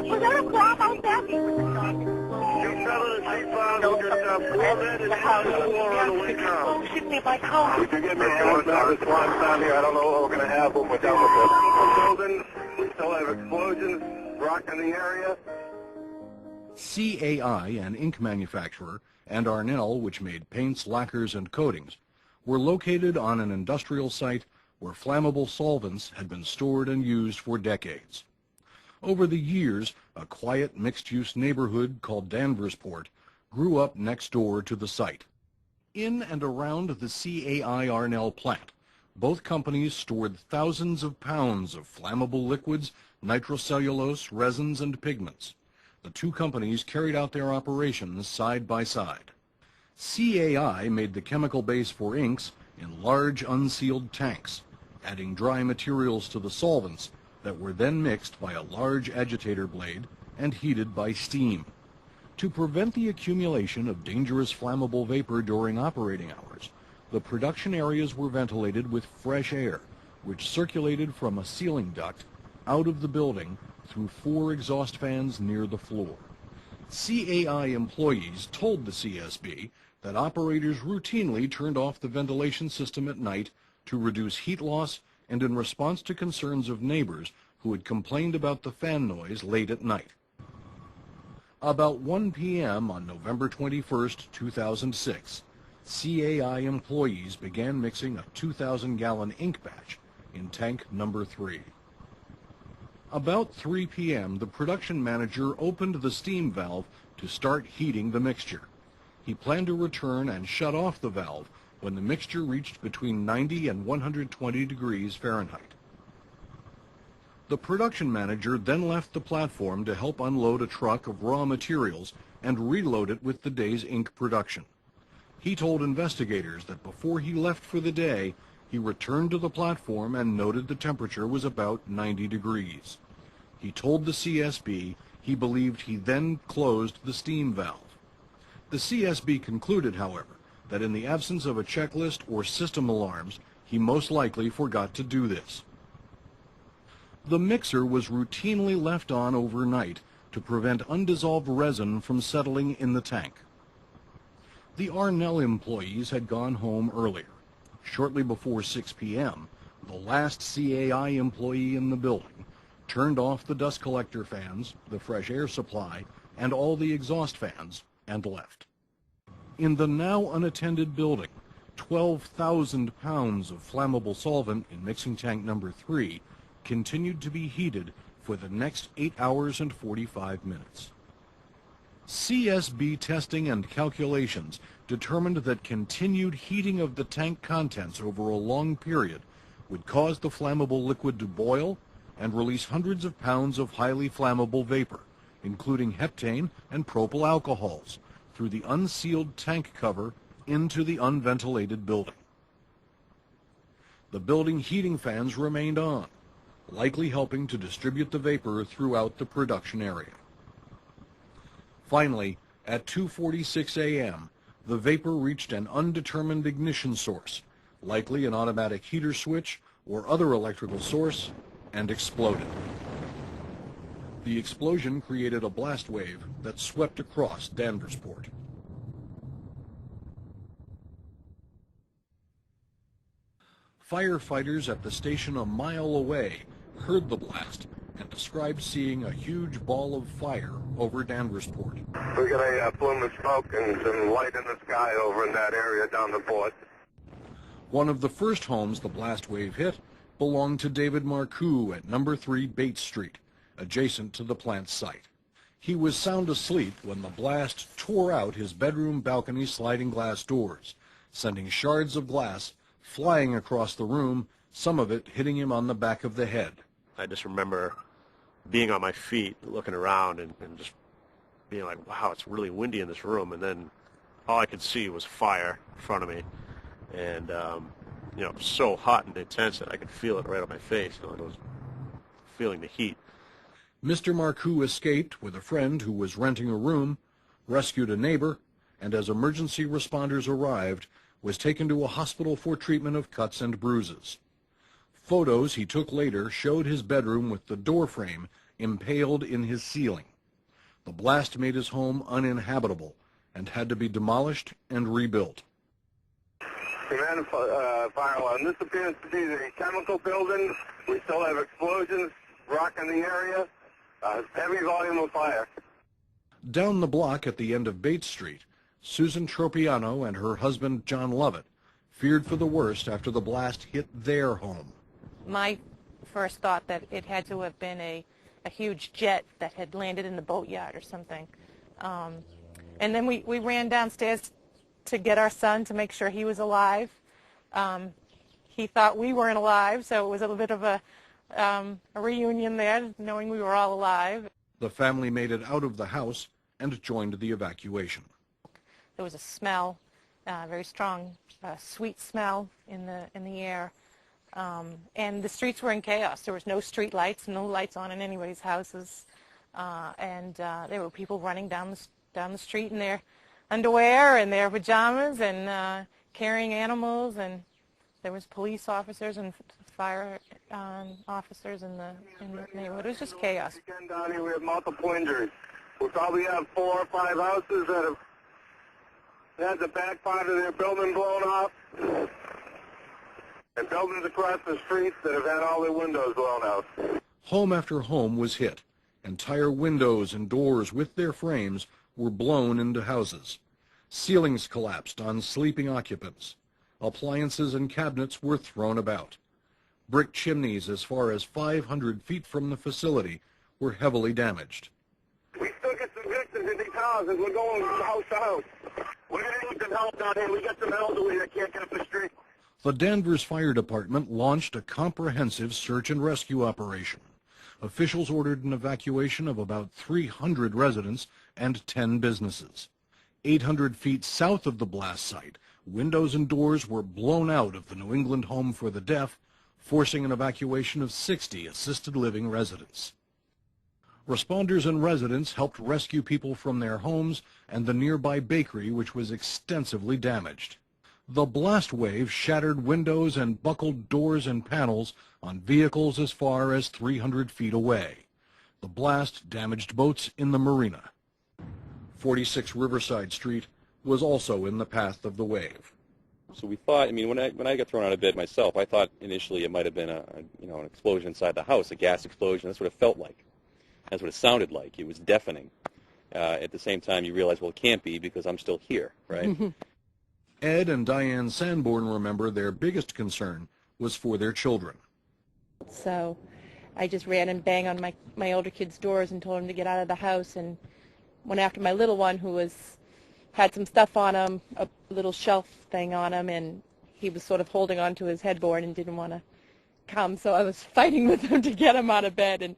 Was there a bomb out there? You settled in C5, we'll get that foreman and house floor on the way down. Shoot me by car. If you get me another response down here, I don't know what we're going to have when we're done with this. Buildings, we still have explosions rocking the area. CAI, an ink manufacturer, and Arnell, which made paints, lacquers, and coatings, were located on an industrial site where flammable solvents had been stored and used for decades. Over the years, a quiet mixed-use neighborhood called Danversport grew up next door to the site. In and around the CAI Arnell plant, both companies stored thousands of pounds of flammable liquids, nitrocellulose, resins, and pigments. The two companies carried out their operations side by side. CAI made the chemical base for inks in large unsealed tanks, adding dry materials to the solvents that were then mixed by a large agitator blade and heated by steam. To prevent the accumulation of dangerous flammable vapor during operating hours, the production areas were ventilated with fresh air, which circulated from a ceiling duct out of the building through 4 exhaust fans near the floor. CAI employees told the CSB that operators routinely turned off the ventilation system at night to reduce heat loss and in response to concerns of neighbors who had complained about the fan noise late at night. About 1 p.m. on November 21, 2006, CAI employees began mixing a 2,000-gallon ink batch in tank number 3. About 3 p.m., the production manager opened the steam valve to start heating the mixture. He planned to return and shut off the valve when the mixture reached between 90 and 120 degrees Fahrenheit. The production manager then left the platform to help unload a truck of raw materials and reload it with the day's ink production. He told investigators that before he left for the day, he returned to the platform and noted the temperature was about 90 degrees. He told the CSB he believed he then closed the steam valve. The CSB concluded, however, that in the absence of a checklist or system alarms, he most likely forgot to do this. The mixer was routinely left on overnight to prevent undissolved resin from settling in the tank. The Arnell employees had gone home earlier. Shortly before 6 p.m., the last CAI employee in the building turned off the dust collector fans, the fresh air supply, and all the exhaust fans, and left. In the now unattended building, 12,000 pounds of flammable solvent in mixing tank number 3 continued to be heated for the next 8 hours and 45 minutes. CSB testing and calculations determined that continued heating of the tank contents over a long period would cause the flammable liquid to boil and release hundreds of pounds of highly flammable vapor, including heptane and propyl alcohols, through the unsealed tank cover into the unventilated building. The building heating fans remained on, likely helping to distribute the vapor throughout the production area. Finally, at 2:46 a.m., the vapor reached an undetermined ignition source, likely an automatic heater switch or other electrical source, and exploded. The explosion created a blast wave that swept across Danversport. Firefighters at the station a mile away heard the blast and described seeing a huge ball of fire over Danversport. We're going to plume of smoke and some light in the sky over in that area down the port. One of the first homes the blast wave hit belonged to David Marcoux at number 3 Bates Street, adjacent to the plant site. He was sound asleep when the blast tore out his bedroom balcony sliding glass doors, sending shards of glass flying across the room, some of it hitting him on the back of the head. I just remember being on my feet, looking around, and just being like, wow, it's really windy in this room. And then all I could see was fire in front of me. And, so hot and intense that I could feel it right on my face. I was feeling the heat. Mr. Marcoux escaped with a friend who was renting a room, rescued a neighbor, and as emergency responders arrived, was taken to a hospital for treatment of cuts and bruises. Photos he took later showed his bedroom with the door frame impaled in his ceiling. The blast made his home uninhabitable and had to be demolished and rebuilt. Command fire alarm. This appears to be the chemical building. We still have explosions, rock in the area, heavy volume of fire. Down the block at the end of Bates Street, Susan Tropiano and her husband John Lovett feared for the worst after the blast hit their home. My first thought that it had to have been a huge jet that had landed in the boatyard or something. And then we ran downstairs to get our son to make sure he was alive. He thought we weren't alive, so it was a little bit of a reunion there, knowing we were all alive. The family made it out of the house and joined the evacuation. There was a smell, very strong, sweet smell in the air, and the streets were in chaos. There was no street lights, no lights on in anybody's houses, and there were people running down the street in their underwear and their pajamas and carrying animals, and there was police officers and fire officers in the neighborhood. It was just chaos. Again, down here we have multiple injuries. We probably have 4 or 5 houses that have had the back part of their building blown off, and buildings across the street that have had all their windows blown out. Home after home was hit. Entire windows and doors with their frames were blown into houses. Ceilings collapsed on sleeping occupants. Appliances and cabinets were thrown about. Brick chimneys as far as 500 feet from the facility were heavily damaged. We still get some victims in these houses. We're going house to house. We're going to need some help down here. We got some elderly that can't get up the street. The Danvers Fire Department launched a comprehensive search and rescue operation. Officials ordered an evacuation of about 300 residents and 10 businesses. 800 feet south of the blast site, windows and doors were blown out of the New England Home for the Deaf, forcing an evacuation of 60 assisted living residents. Responders and residents helped rescue people from their homes and the nearby bakery, which was extensively damaged. The blast wave shattered windows and buckled doors and panels on vehicles as far as 300 feet away. The blast damaged boats in the marina. 46 Riverside Street was also in the path of the wave. So we thought, I mean, when I got thrown out of bed myself, I thought initially it might have been an explosion inside the house, a gas explosion. That's what it felt like. That's what it sounded like. It was deafening. At the same time, you realize, well, it can't be because I'm still here, right? Ed and Diane Sanborn remember their biggest concern was for their children. So I just ran and banged on my older kids' doors and told them to get out of the house, and went after my little one who had some stuff on him, a little shelf thing on him, and he was sort of holding on to his headboard and didn't want to come, so I was fighting with him to get him out of bed,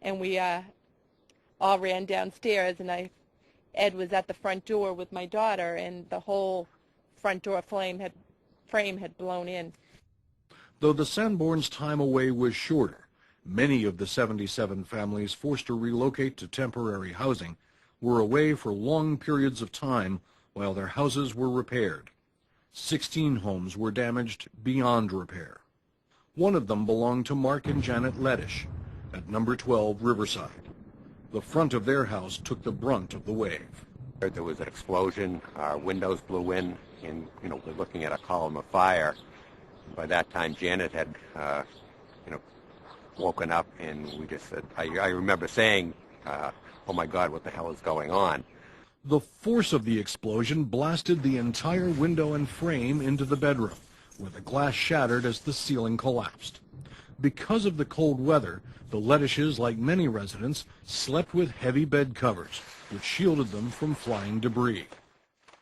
and we all ran downstairs, and Ed was at the front door with my daughter, and the whole front door frame had blown in. Though the Sanborns' time away was shorter, many of the 77 families forced to relocate to temporary housing were away for long periods of time while their houses were repaired. 16 homes were damaged beyond repair. One of them belonged to Mark and Janet Lettish at number 12 Riverside. The front of their house took the brunt of the wave. There was an explosion, our windows blew in, and we're looking at a column of fire. By that time, Janet had, woken up, and we just said, I remember saying, oh my God, what the hell is going on? The force of the explosion blasted the entire window and frame into the bedroom, where the glass shattered as the ceiling collapsed. Because of the cold weather, the Lettishes, like many residents, slept with heavy bed covers, which shielded them from flying debris.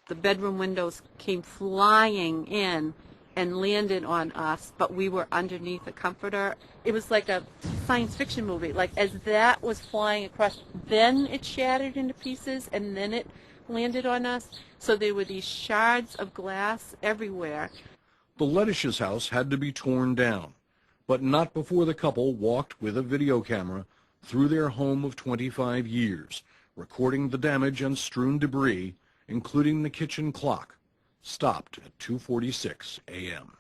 The bedroom windows came flying in and landed on us, but we were underneath a comforter. It was like a science fiction movie. Like, as that was flying across, then it shattered into pieces, and then it landed on us. So there were these shards of glass everywhere. The Lettishes' house had to be torn down, but not before the couple walked with a video camera through their home of 25 years, recording the damage and strewn debris, including the kitchen clock, stopped at 2:46 a.m.